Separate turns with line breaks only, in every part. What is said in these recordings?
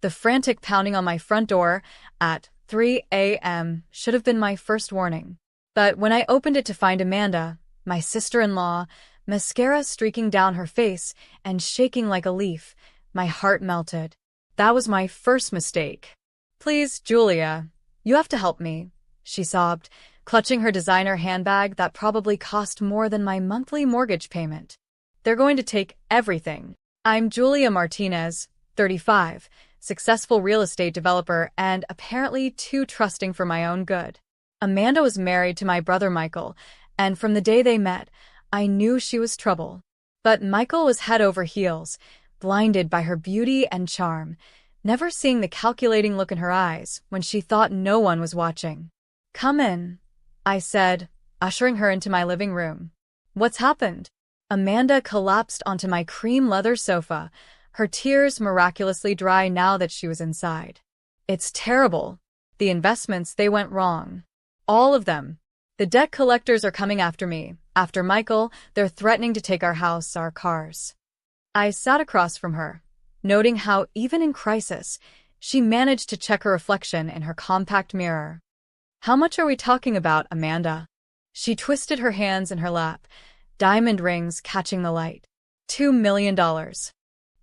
The frantic pounding on my front door at 3 a.m. should have been my first warning. But when I opened it to find Amanda, my sister-in-law, mascara streaking down her face and shaking like a leaf, my heart melted. That was my first mistake. "Please, Julia, you have to help me," she sobbed, clutching her designer handbag that probably cost more than my monthly mortgage payment. "They're going to take everything." I'm Julia Martinez, 35, successful real estate developer and apparently too trusting for my own good. Amanda was married to my brother Michael, and from the day they met, I knew she was trouble. But Michael was head over heels, blinded by her beauty and charm, never seeing the calculating look in her eyes when she thought no one was watching. "Come in," I said, ushering her into my living room. "What's happened?" Amanda collapsed onto my cream leather sofa, her tears miraculously dry now that she was inside. "It's terrible. The investments, they went wrong. All of them. The debt collectors are coming after me. After Michael, they're threatening to take our house, our cars." I sat across from her, noting how, even in crisis, she managed to check her reflection in her compact mirror. "How much are we talking about, Amanda?" She twisted her hands in her lap, diamond rings catching the light. $2 million.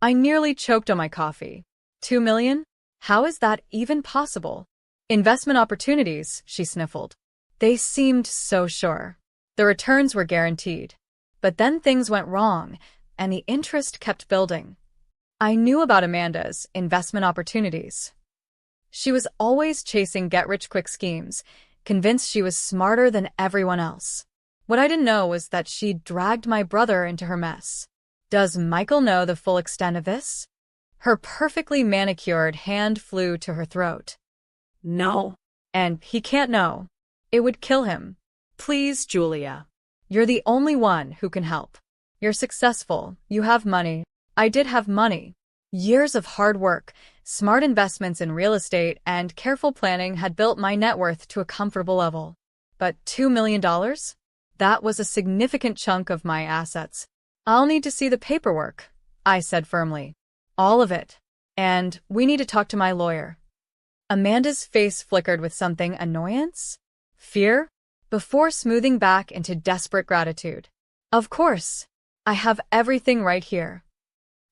I nearly choked on my coffee. $2 million? How is that even possible? "Investment opportunities," she sniffled. They seemed so sure. The returns were guaranteed. But then things went wrong, and the interest kept building. I knew about Amanda's investment opportunities. She was always chasing get-rich-quick schemes, convinced she was smarter than everyone else. What I didn't know was that she'd dragged my brother into her mess. Does Michael know the full extent of this? Her perfectly manicured hand flew to her throat. "No. And he can't know. It would kill him. Please, Julia. You're the only one who can help. You're successful. You have money. I did have money. Years of hard work, smart investments in real estate, and careful planning had built my net worth to a comfortable level. But $2 million? That was a significant chunk of my assets. I'll need to see the paperwork," I said firmly. "All of it. And we need to talk to my lawyer." Amanda's face flickered with something annoyance? Fear? Before smoothing back into desperate gratitude. "Of course. I have everything right here."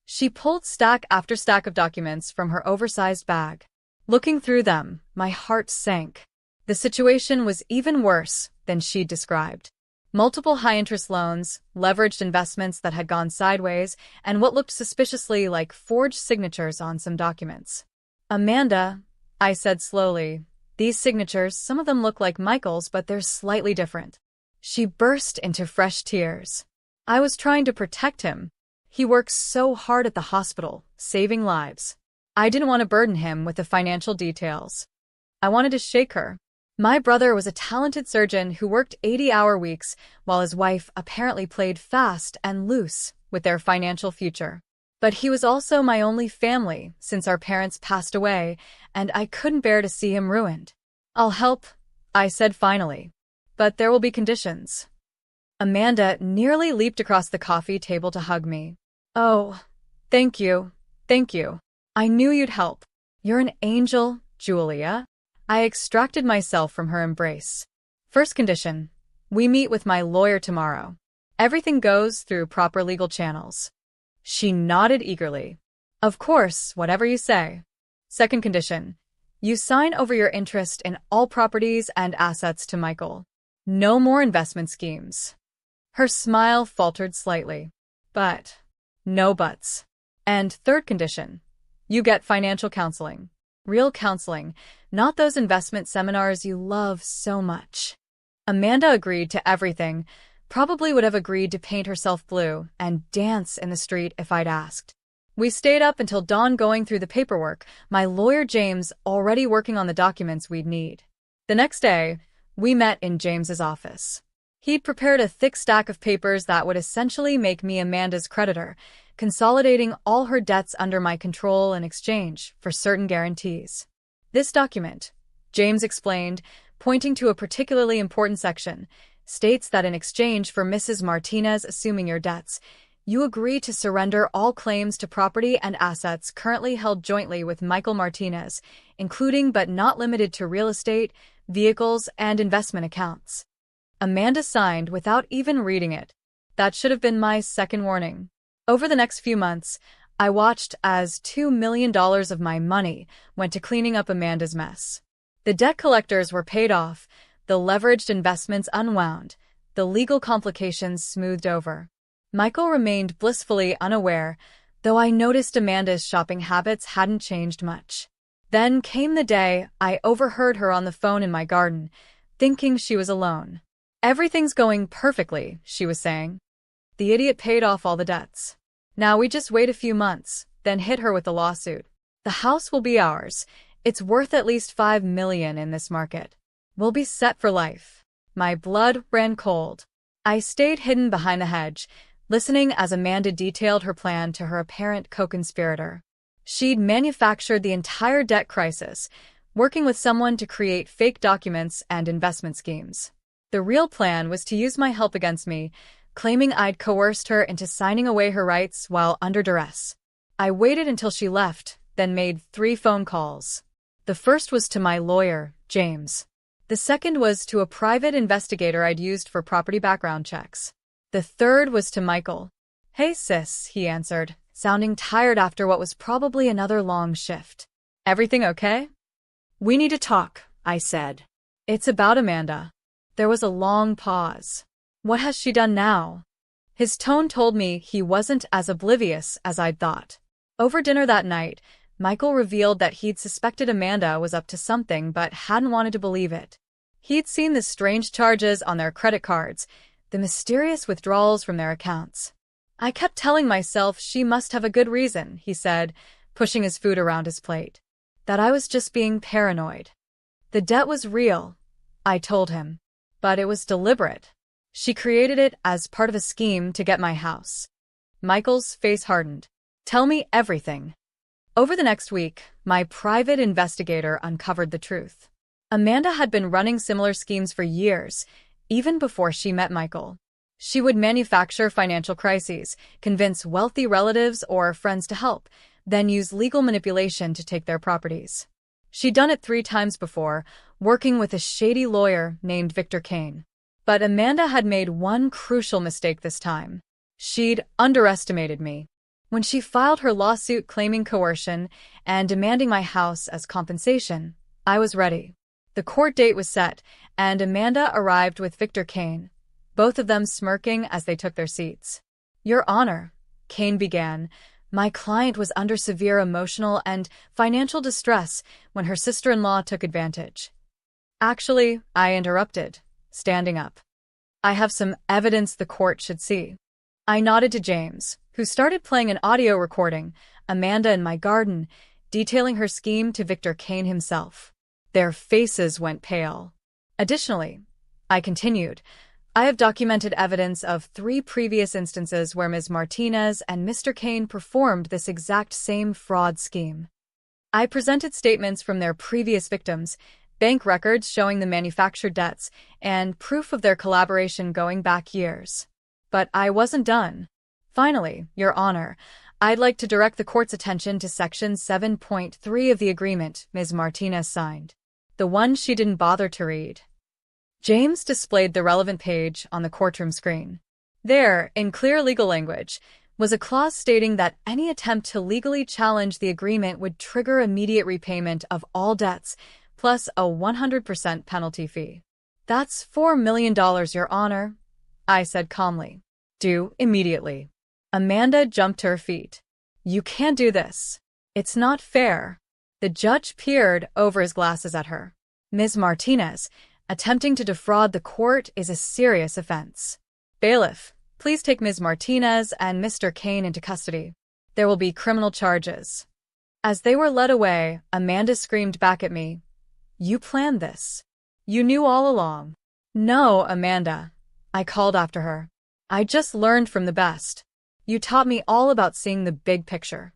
She pulled stack after stack of documents from her oversized bag. Looking through them, my heart sank. The situation was even worse than she'd described. Multiple high-interest loans, leveraged investments that had gone sideways, and what looked suspiciously like forged signatures on some documents. "Amanda," I said slowly, "these signatures, some of them look like Michael's, but they're slightly different." She burst into fresh tears. "I was trying to protect him. He works so hard at the hospital, saving lives. I didn't want to burden him with the financial details." I wanted to shake her. My brother was a talented surgeon who worked 80-hour weeks, while his wife apparently played fast and loose with their financial future. But he was also my only family since our parents passed away, and I couldn't bear to see him ruined. "I'll help," I said finally. "But there will be conditions." Amanda nearly leaped across the coffee table to hug me. "Oh, thank you. Thank you. I knew you'd help. You're an angel, Julia." I extracted myself from her embrace. "First condition. We meet with my lawyer tomorrow. Everything goes through proper legal channels." She nodded eagerly. "Of course, whatever you say." "Second condition. You sign over your interest in all properties and assets to Michael. No more investment schemes." Her smile faltered slightly. "But, no buts." "And third condition. You get financial counseling. Real counseling, not those investment seminars you love so much." Amanda agreed to everything, probably would have agreed to paint herself blue and dance in the street if I'd asked. We stayed up until dawn going through the paperwork, my lawyer James already working on the documents we'd need. The next day, we met in James's office. He'd prepared a thick stack of papers that would essentially make me Amanda's creditor, consolidating all her debts under my control in exchange for certain guarantees. "This document," James explained, pointing to a particularly important section, "states that in exchange for Mrs. Martinez assuming your debts, You agree to surrender all claims to property and assets currently held jointly with Michael Martinez, including but not limited to real estate, vehicles, and investment accounts. Amanda signed without even reading it. That should have been my second warning. Over the next few months, I watched as $2 million of my money went to cleaning up Amanda's mess. The debt collectors were paid off, the leveraged investments unwound, the legal complications smoothed over. Michael remained blissfully unaware, though I noticed Amanda's shopping habits hadn't changed much. Then came the day I overheard her on the phone in my garden, thinking she was alone. "Everything's going perfectly," she was saying. "The idiot paid off all the debts. Now we just wait a few months, then hit her with the lawsuit. The house will be ours. It's worth at least $5 million in this market. We'll be set for life." My blood ran cold. I stayed hidden behind the hedge, listening as Amanda detailed her plan to her apparent co-conspirator. She'd manufactured the entire debt crisis, working with someone to create fake documents and investment schemes. The real plan was to use my help against me, claiming I'd coerced her into signing away her rights while under duress. I waited until she left, then made 3 phone calls. The first was to my lawyer, James. The second was to a private investigator I'd used for property background checks. The third was to Michael. "Hey sis," he answered, sounding tired after what was probably another long shift. "Everything okay?" "We need to talk," I said. "It's about Amanda." There was a long pause. "What has she done now?" His tone told me he wasn't as oblivious as I'd thought. Over dinner that night, Michael revealed that he'd suspected Amanda was up to something but hadn't wanted to believe it. He'd seen the strange charges on their credit cards, the mysterious withdrawals from their accounts. "I kept telling myself she must have a good reason," he said, pushing his food around his plate. "That I was just being paranoid. The debt was real," I told him. "But it was deliberate. She created it as part of a scheme to get my house." Michael's face hardened. "Tell me everything." Over the next week, my private investigator uncovered the truth. Amanda had been running similar schemes for years, even before she met Michael. She would manufacture financial crises, convince wealthy relatives or friends to help, then use legal manipulation to take their properties. She'd done it 3 times before, working with a shady lawyer named Victor Kane. But Amanda had made one crucial mistake this time. She'd underestimated me. When she filed her lawsuit claiming coercion and demanding my house as compensation, I was ready. The court date was set, and Amanda arrived with Victor Kane, both of them smirking as they took their seats. "Your Honor," Kane began, "my client was under severe emotional and financial distress when her sister-in-law took advantage." "Actually," I interrupted, standing up. "I have some evidence the court should see." I nodded to James, who started playing an audio recording, Amanda in my garden, detailing her scheme to Victor Kane himself. Their faces went pale. "Additionally," I continued, "I have documented evidence of 3 previous instances where Ms. Martinez and Mr. Kane performed this exact same fraud scheme." I presented statements from their previous victims, bank records showing the manufactured debts, and proof of their collaboration going back years. But I wasn't done. "Finally, Your Honor, I'd like to direct the court's attention to Section 7.3 of the agreement Ms. Martinez signed. The one she didn't bother to read." James displayed the relevant page on the courtroom screen. There, in clear legal language, was a clause stating that any attempt to legally challenge the agreement would trigger immediate repayment of all debts, plus a 100% penalty fee. "That's $4 million, Your Honor," I said calmly. "Due immediately." Amanda jumped to her feet. "You can't do this. It's not fair." The judge peered over his glasses at her. "Ms. Martinez, attempting to defraud the court is a serious offense. Bailiff, please take Ms. Martinez and Mr. Kane into custody. There will be criminal charges." As they were led away, Amanda screamed back at me, "You planned this. You knew all along." "No, Amanda," I called after her. "I just learned from the best. You taught me all about seeing the big picture."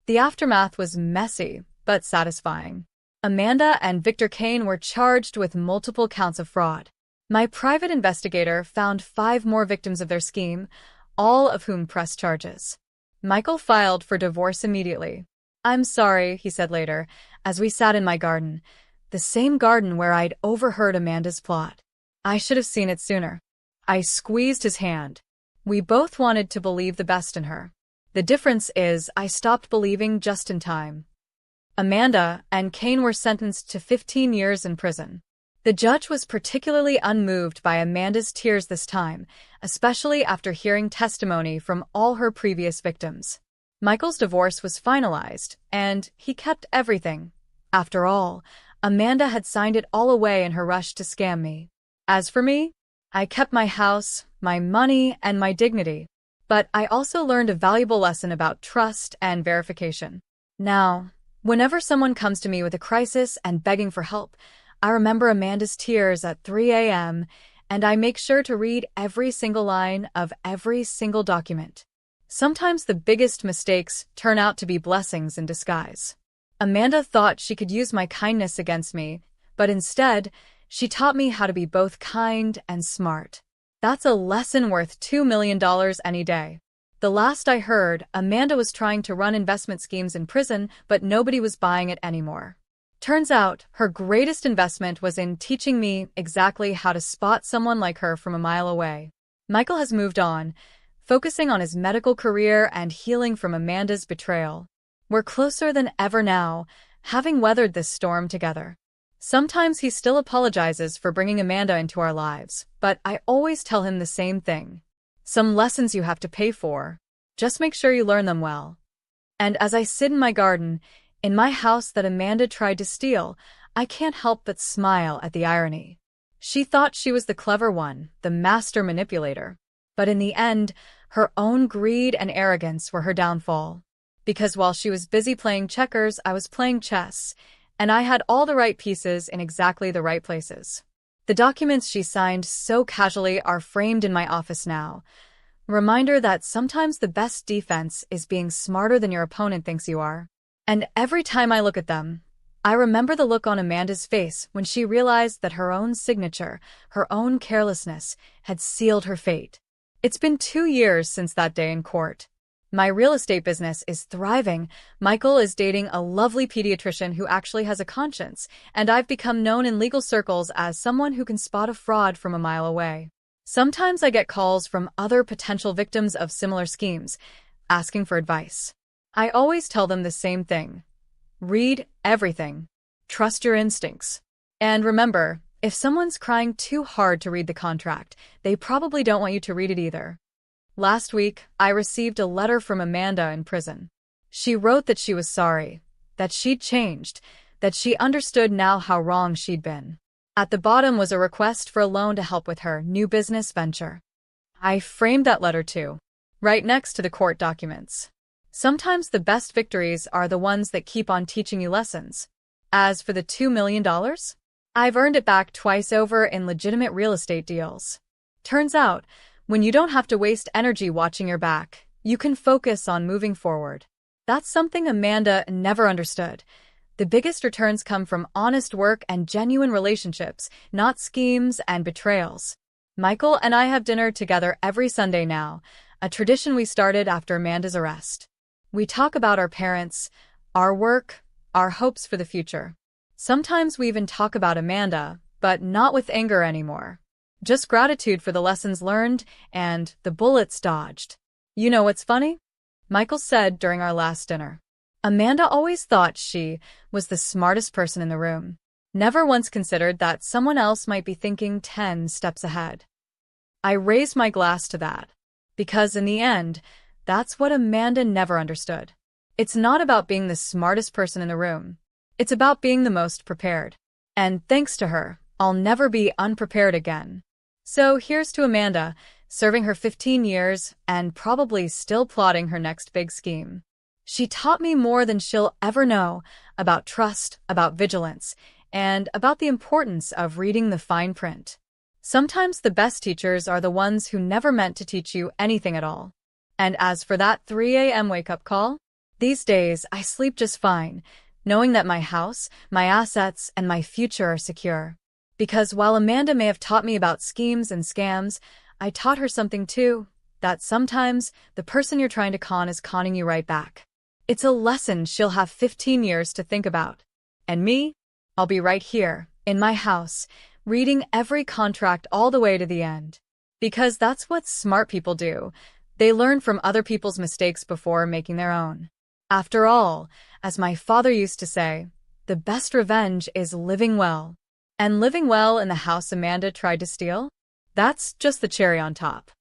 The aftermath was messy, but satisfying. Amanda and Victor Kane were charged with multiple counts of fraud. My private investigator found 5 more victims of their scheme, all of whom pressed charges. Michael filed for divorce immediately. "I'm sorry," he said later, as we sat in my garden, the same garden where I'd overheard Amanda's plot. "I should have seen it sooner." I squeezed his hand. We both wanted to believe the best in her. The difference is I stopped believing just in time. Amanda and Kane were sentenced to 15 years in prison. The judge was particularly unmoved by Amanda's tears this time, especially after hearing testimony from all her previous victims. Michael's divorce was finalized, and he kept everything. After all, Amanda had signed it all away in her rush to scam me. As for me, I kept my house, my money, and my dignity. But I also learned a valuable lesson about trust and verification. Now, whenever someone comes to me with a crisis and begging for help, I remember Amanda's tears at 3 a.m., and I make sure to read every single line of every single document. Sometimes the biggest mistakes turn out to be blessings in disguise. Amanda thought she could use my kindness against me, but instead, she taught me how to be both kind and smart. That's a lesson worth $2 million any day. The last I heard, Amanda was trying to run investment schemes in prison, but nobody was buying it anymore. Turns out, her greatest investment was in teaching me exactly how to spot someone like her from a mile away. Michael has moved on, focusing on his medical career and healing from Amanda's betrayal. We're closer than ever now, having weathered this storm together. Sometimes he still apologizes for bringing Amanda into our lives, but I always tell him the same thing. Some lessons you have to pay for. Just make sure you learn them well. And as I sit in my garden, in my house that Amanda tried to steal, I can't help but smile at the irony. She thought she was the clever one, the master manipulator. But in the end, her own greed and arrogance were her downfall. Because while she was busy playing checkers, I was playing chess, and I had all the right pieces in exactly the right places. The documents she signed so casually are framed in my office now. Reminder that sometimes the best defense is being smarter than your opponent thinks you are. And every time I look at them, I remember the look on Amanda's face when she realized that her own signature, her own carelessness, had sealed her fate. It's been 2 years since that day in court. My real estate business is thriving. Michael is dating a lovely pediatrician who actually has a conscience, and I've become known in legal circles as someone who can spot a fraud from a mile away. Sometimes I get calls from other potential victims of similar schemes, asking for advice. I always tell them the same thing. Read everything. Trust your instincts. And remember, if someone's crying too hard to read the contract, they probably don't want you to read it either. Last week, I received a letter from Amanda in prison. She wrote that she was sorry, that she'd changed, that she understood now how wrong she'd been. At the bottom was a request for a loan to help with her new business venture. I framed that letter too, right next to the court documents. Sometimes the best victories are the ones that keep on teaching you lessons. As for the $2 million, I've earned it back twice over in legitimate real estate deals. Turns out, when you don't have to waste energy watching your back, you can focus on moving forward. That's something Amanda never understood. The biggest returns come from honest work and genuine relationships, not schemes and betrayals. Michael and I have dinner together every Sunday now, a tradition we started after Amanda's arrest. We talk about our parents, our work, our hopes for the future. Sometimes we even talk about Amanda, but not with anger anymore. Just gratitude for the lessons learned and the bullets dodged. You know what's funny? Michael said during our last dinner. Amanda always thought she was the smartest person in the room. Never once considered that someone else might be thinking 10 steps ahead. I raised my glass to that. Because in the end, that's what Amanda never understood. It's not about being the smartest person in the room. It's about being the most prepared. And thanks to her, I'll never be unprepared again. So here's to Amanda, serving her 15 years and probably still plotting her next big scheme. She taught me more than she'll ever know about trust, about vigilance, and about the importance of reading the fine print. Sometimes the best teachers are the ones who never meant to teach you anything at all. And as for that 3 a.m. wake-up call, these days I sleep just fine, knowing that my house, my assets, and my future are secure. Because while Amanda may have taught me about schemes and scams, I taught her something too, that sometimes the person you're trying to con is conning you right back. It's a lesson she'll have 15 years to think about. And me? I'll be right here, in my house, reading every contract all the way to the end. Because that's what smart people do. They learn from other people's mistakes before making their own. After all, as my father used to say, the best revenge is living well. And living well in the house Amanda tried to steal? That's just the cherry on top.